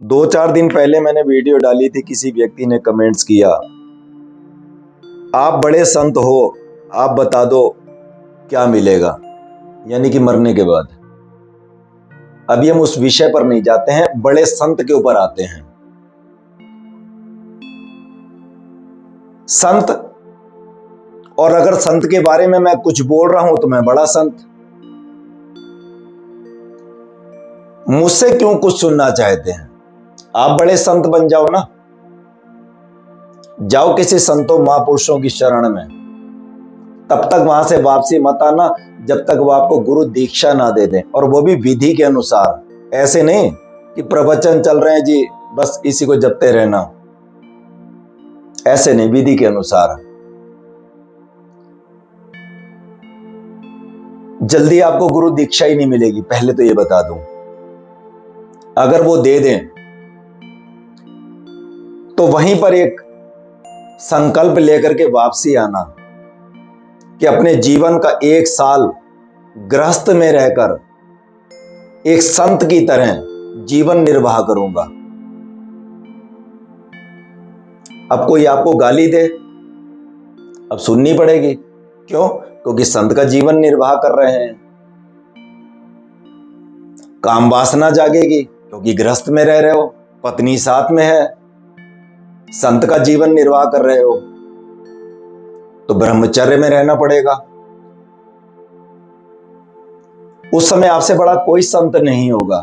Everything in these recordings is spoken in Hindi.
2-4 दिन पहले मैंने वीडियो डाली थी। किसी व्यक्ति ने कमेंट्स किया, आप बड़े संत हो, आप बता दो क्या मिलेगा, यानी कि मरने के बाद। अभी हम उस विषय पर नहीं जाते हैं, बड़े संत के ऊपर आते हैं। संत, और अगर संत के बारे में मैं कुछ बोल रहा हूं तो मैं बड़ा संत। मुझसे क्यों कुछ सुनना चाहते हैं? आप बड़े संत बन जाओ ना, जाओ किसी संतों महापुरुषों की शरण में। तब तक वहां से वापसी मत आना जब तक वो आपको गुरु दीक्षा ना दे दें, और वो भी विधि के अनुसार। ऐसे नहीं कि प्रवचन चल रहे हैं जी, बस इसी को जपते रहना। ऐसे नहीं, विधि के अनुसार। जल्दी आपको गुरु दीक्षा ही नहीं मिलेगी, पहले तो ये बता दूं। अगर वो दे दें तो वहीं पर एक संकल्प लेकर के वापसी आना कि अपने जीवन का 1 साल गृहस्थ में रहकर एक संत की तरह जीवन निर्वाह करूंगा। अब कोई आपको गाली दे, अब सुननी पड़ेगी। क्यों? क्योंकि संत का जीवन निर्वाह कर रहे हैं। काम वासना जागेगी क्योंकि गृहस्थ में रह रहे हो, पत्नी साथ में है, संत का जीवन निर्वाह कर रहे हो, तो ब्रह्मचर्य में रहना पड़ेगा। उस समय आपसे बड़ा कोई संत नहीं होगा,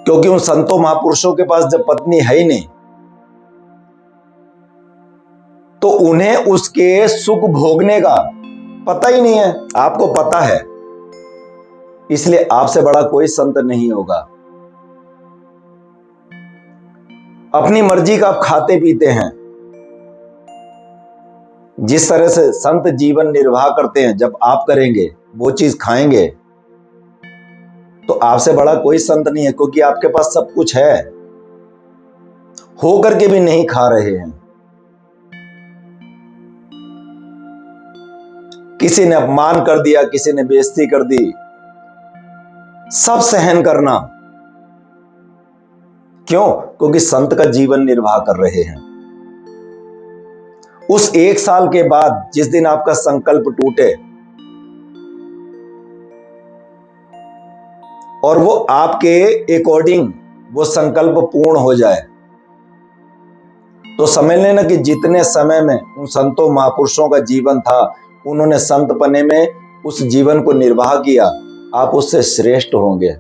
क्योंकि उन संतों महापुरुषों के पास जब पत्नी है ही नहीं, तो उन्हें उसके सुख भोगने का पता ही नहीं है। आपको पता है, इसलिए आपसे बड़ा कोई संत नहीं होगा। अपनी मर्जी का आप खाते पीते हैं। जिस तरह से संत जीवन निर्वाह करते हैं, जब आप करेंगे वो चीज खाएंगे, तो आपसे बड़ा कोई संत नहीं है, क्योंकि आपके पास सब कुछ है, हो करके भी नहीं खा रहे हैं। किसी ने अपमान कर दिया, किसी ने बेइज्जती कर दी, सब सहन करना। क्यों? क्योंकि संत का जीवन निर्वाह कर रहे हैं। उस 1 साल के बाद जिस दिन आपका संकल्प टूटे और वो आपके अकॉर्डिंग वो संकल्प पूर्ण हो जाए, तो समझ लेना कि जितने समय में उन संतों महापुरुषों का जीवन था, उन्होंने संतपने में उस जीवन को निर्वाह किया, आप उससे श्रेष्ठ होंगे।